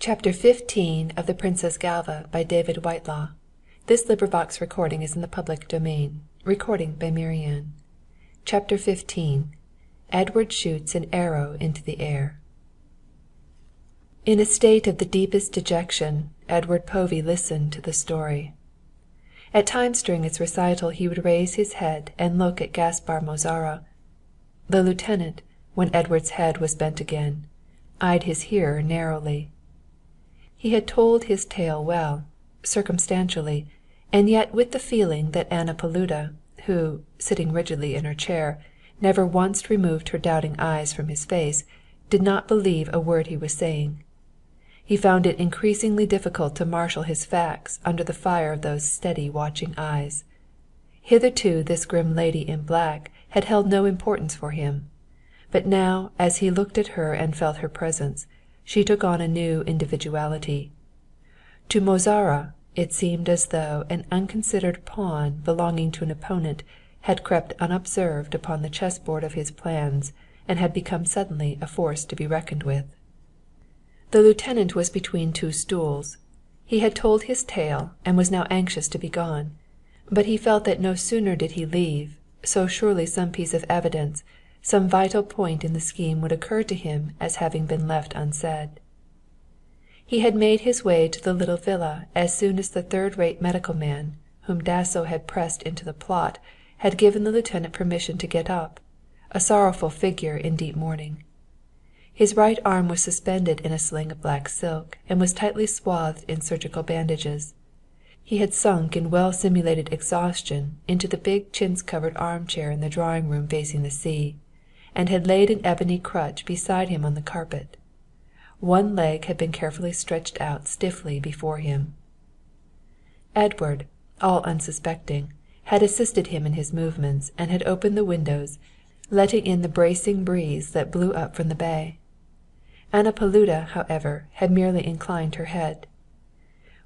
Chapter 15 of The Princess Galva by David Whitelaw. This recording is in the public domain. Chapter 15. Edward shoots an arrow into the air. In a state of the deepest dejection, Edward Povey listened to the story. At times during its recital he would raise his head and look at Gaspar Mozara. The lieutenant, when Edward's head was bent again, eyed his hearer narrowly. He had told his tale well, circumstantially, and yet with the feeling that Anna Paluda, who, sitting rigidly in her chair, never once removed her doubting eyes from his face, did not believe a word he was saying. He found it increasingly difficult to marshal his facts under the fire of those steady watching eyes. Hitherto this grim lady in black had held no importance for him, but now as he looked at her and felt her presence, she took on a new individuality. To Mozara it seemed as though an unconsidered pawn belonging to an opponent had crept unobserved upon the chessboard of his plans and had become suddenly a force to be reckoned with. The lieutenant was between two stools. He had told his tale and was now anxious to be gone, but he felt that no sooner did he leave, so surely some piece of evidence, some vital point in the scheme would occur to him as having been left unsaid. He had made his way to the little villa as soon as the third-rate medical man, whom Dasso had pressed into the plot, had given the lieutenant permission to get up, a sorrowful figure in deep mourning. His right arm was suspended in a sling of black silk and was tightly swathed in surgical bandages. He had sunk in well-simulated exhaustion into the big chintz-covered armchair in the drawing-room facing the sea, and had laid an ebony crutch beside him on the carpet. One leg had been carefully stretched out stiffly before him. Edward, all unsuspecting, had assisted him in his movements and had opened the windows, letting in the bracing breeze that blew up from the bay. Anna Paluda, however, had merely inclined her head.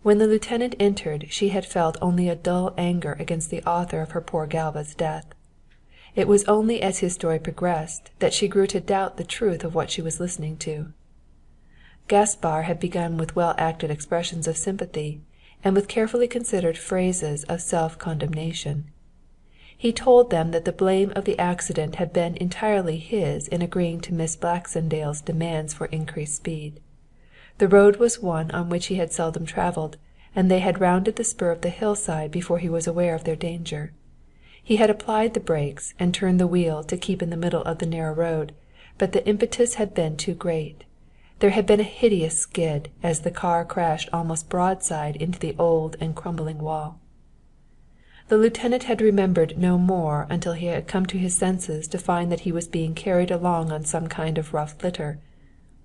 When the lieutenant entered she had felt only a dull anger against the author of her poor Galva's death. It was only as his story progressed that she grew to doubt the truth of what she was listening to. Gaspar had begun with well-acted expressions of sympathy and with carefully considered phrases of self-condemnation. He told them that the blame of the accident had been entirely his in agreeing to Miss Baxendale's demands for increased speed. The road was one on which he had seldom travelled, and they had rounded the spur of the hillside before he was aware of their danger. He had applied the brakes and turned the wheel to keep in the middle of the narrow road, but the impetus had been too great. There had been a hideous skid as the car crashed almost broadside into the old and crumbling wall. The lieutenant had remembered no more until he had come to his senses to find that he was being carried along on some kind of rough litter.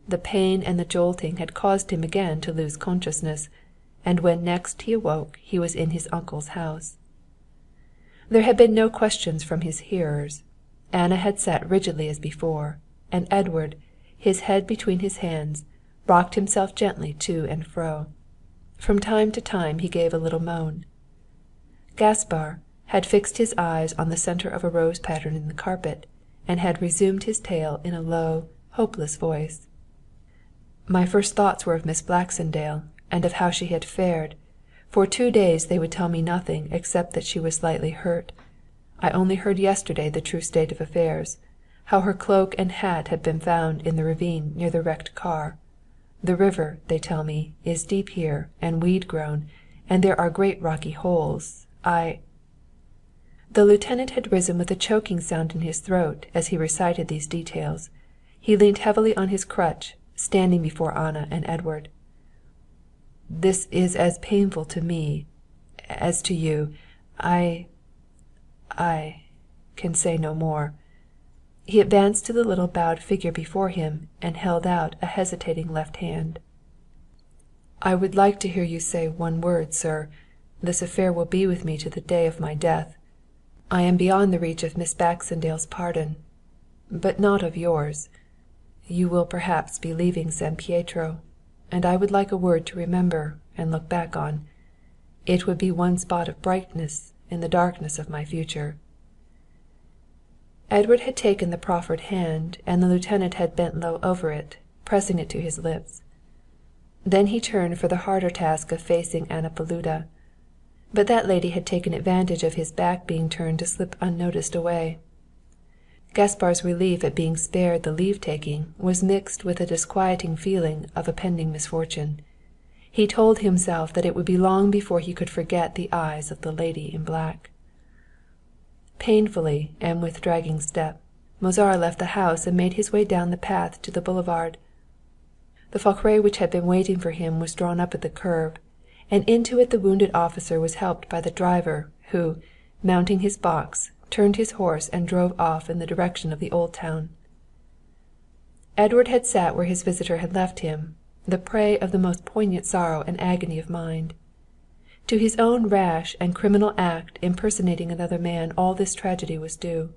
The pain and the jolting had caused him again to lose consciousness, and when next he awoke he was in his uncle's house. There had been no questions from his hearers. Anna had sat rigidly as before, and Edward, his head between his hands, rocked himself gently to and fro. From time to time he gave a little moan. Gaspar had fixed his eyes on the centre of a rose pattern in the carpet, and had resumed his tale in a low, hopeless voice. My first thoughts were of Miss Baxendale, and of how she had fared. For 2 days they would tell me nothing except that she was slightly hurt. I only heard yesterday the true state of affairs, how her cloak and hat had been found in the ravine near the wrecked car. The river, they tell me, is deep here and weed-grown, and there are great rocky holes. The lieutenant had risen with a choking sound in his throat as he recited these details. He leaned heavily on his crutch, standing before Anna and Edward. This is as painful to me as to you. I can say no more. He advanced to the little bowed figure before him and held out a hesitating left hand. I would like to hear you say one word, sir. This affair will be with me to the day of my death. I am beyond the reach of Miss Baxendale's pardon, but not of yours. You will perhaps be leaving San Pietro, and I would like a word to remember and look back on. It would be one spot of brightness in the darkness of my future. Edward had taken the proffered hand, and the lieutenant had bent low over it, pressing it to his lips. Then he turned for the harder task of facing Anna Paluda. But that lady had taken advantage of his back being turned to slip unnoticed away. Gaspar's relief at being spared the leave-taking was mixed with a disquieting feeling of a pending misfortune. He told himself that it would be long before he could forget the eyes of the lady in black. Painfully and with dragging step, Mozara left the house and made his way down the path to the boulevard. The fiacre which had been waiting for him was drawn up at the curb, and into it the wounded officer was helped by the driver, who, mounting his box, turned his horse and drove off in the direction of the old town. Edward had sat where his visitor had left him, the prey of the most poignant sorrow and agony of mind. To his own rash and criminal act in personating another man all this tragedy was due.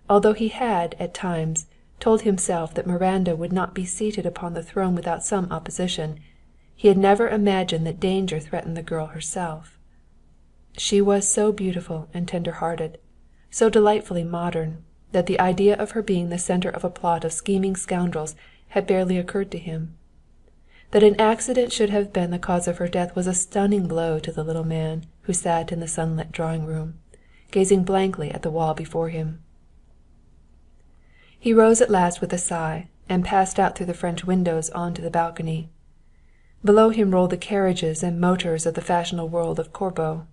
Although he had, at times, told himself that Miranda would not be seated upon the throne without some opposition, he had never imagined that danger threatened the girl herself. She was so beautiful and tender-hearted, so delightfully modern, that the idea of her being the centre of a plot of scheming scoundrels had barely occurred to him. That an accident should have been the cause of her death was a stunning blow to the little man who sat in the sunlit drawing-room, gazing blankly at the wall before him. He rose at last with a sigh, and passed out through the French windows on to the balcony. Below him rolled the carriages and motors of the fashionable world of Corbeau.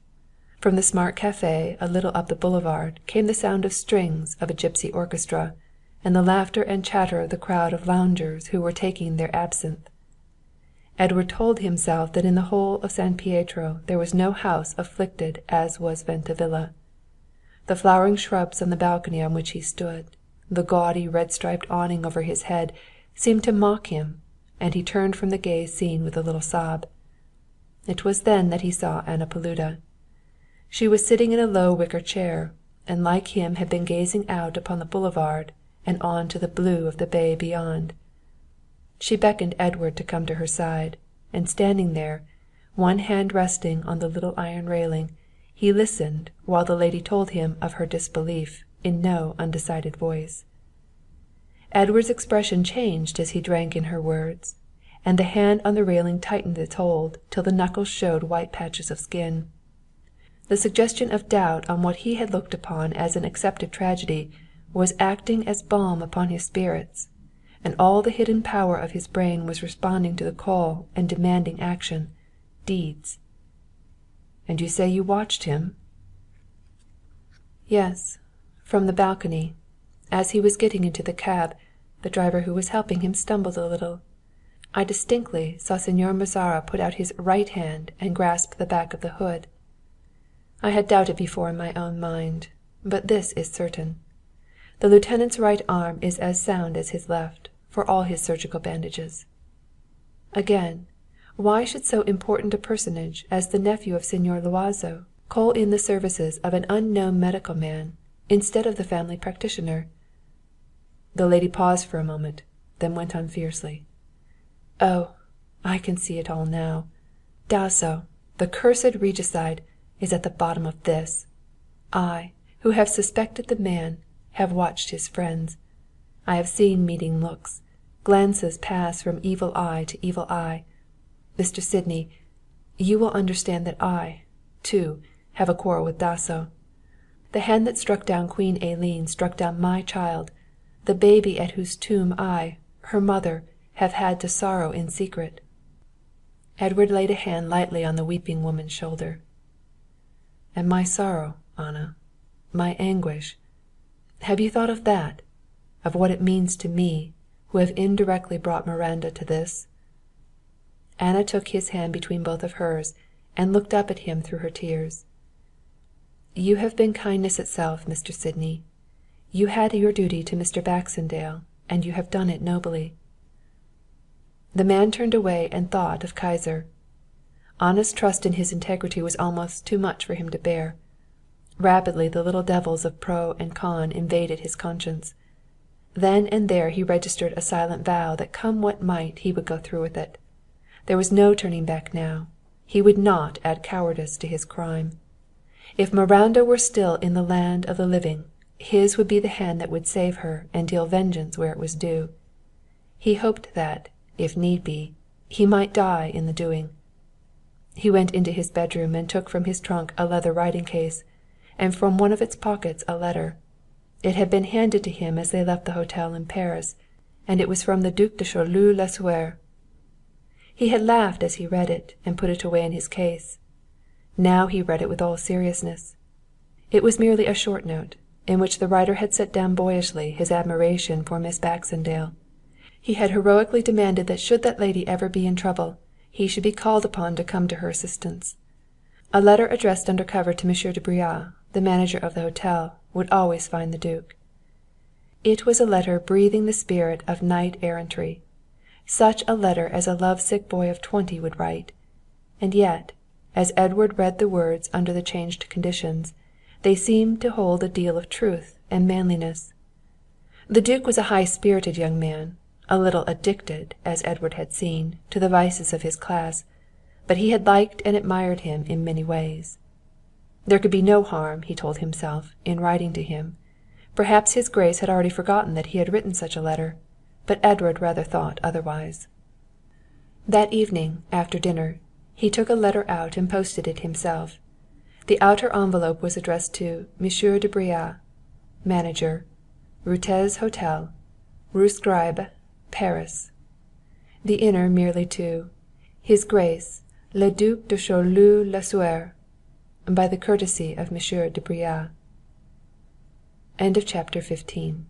From the smart café a little up the boulevard came the sound of strings of a gypsy orchestra, and the laughter and chatter of the crowd of loungers who were taking their absinthe. Edward told himself that in the whole of San Pietro there was no house afflicted as was Venta Villa. The flowering shrubs on the balcony on which he stood, the gaudy red-striped awning over his head, seemed to mock him, and he turned from the gay scene with a little sob. It was then that he saw Anna Paluda. She was sitting in a low wicker chair, and like him had been gazing out upon the boulevard and on to the blue of the bay beyond. She beckoned Edward to come to her side, and standing there, one hand resting on the little iron railing, he listened while the lady told him of her disbelief in no undecided voice. Edward's expression changed as he drank in her words, and the hand on the railing tightened its hold till the knuckles showed white patches of skin. The suggestion of doubt on what he had looked upon as an accepted tragedy was acting as balm upon his spirits, and all the hidden power of his brain was responding to the call and demanding action, deeds. "And you say you watched him?" "Yes, from the balcony. As he was getting into the cab, the driver who was helping him stumbled a little. I distinctly saw Señor Mozara put out his right hand and grasp the back of the hood. I had doubted before in my own mind, but this is certain. The lieutenant's right arm is as sound as his left, for all his surgical bandages. Again, why should so important a personage as the nephew of Señor Luazo call in the services of an unknown medical man instead of the family practitioner?" The lady paused for a moment, then went on fiercely. "Oh, I can see it all now. Dasso, the cursed regicide, is at the bottom of this. I, who have suspected the man, have watched his friends. I have seen meeting looks, glances pass from evil eye to evil eye. Mr. Sydney, you will understand that I, too, have a quarrel with Dasso. The hand that struck down Queen Elene struck down my child, the baby at whose tomb I, her mother, have had to sorrow in secret." Edward laid a hand lightly on the weeping woman's shoulder. "And my sorrow, Anna, my anguish, have you thought of that, of what it means to me, who have indirectly brought Miranda to this?" Anna took his hand between both of hers and looked up at him through her tears. "You have been kindness itself, Mr. Sydney. You had your duty to Mr. Baxendale, and you have done it nobly." The man turned away and thought of Kyser. Anna's trust in his integrity was almost too much for him to bear. Rapidly the little devils of pro and con invaded his conscience. Then and there he registered a silent vow that come what might he would go through with it. There was no turning back now. He would not add cowardice to his crime. If Miranda were still in the land of the living, his would be the hand that would save her and deal vengeance where it was due. He hoped that, if need be, He might die in the doing. He went into his bedroom and took from his trunk a leather writing case, and from one of its pockets a letter. It had been handed to him as they left the hotel in Paris, and it was from the Duc de Choleaux-Lasuer. He had laughed as he read it and put it away in his case. Now he read it with all seriousness. It was merely a short note, in which the writer had set down boyishly his admiration for Miss Baxendale. He had heroically demanded that should that lady ever be in trouble, he should be called upon to come to her assistance. A letter addressed under cover to M. de Bréau, the manager of the hotel, would always find the Duke. It was a letter breathing the spirit of knight-errantry, such a letter as a love-sick boy of 20 would write. And yet, as Edward read the words under the changed conditions, they seemed to hold a deal of truth and manliness. The Duke was a high-spirited young man, a little addicted, as Edward had seen, to the vices of his class, but he had liked and admired him in many ways. There could be no harm, he told himself, in writing to him. Perhaps his Grace had already forgotten that he had written such a letter, but Edward rather thought otherwise. That evening, after dinner, he took a letter out and posted it himself. The outer envelope was addressed to M. de Bréau, manager, Routez Hotel, Rue Scribe, Paris. The inner merely to His Grace le Duc de Choleaux-Lasuer, by the courtesy of M. de Bréau. Chapter 15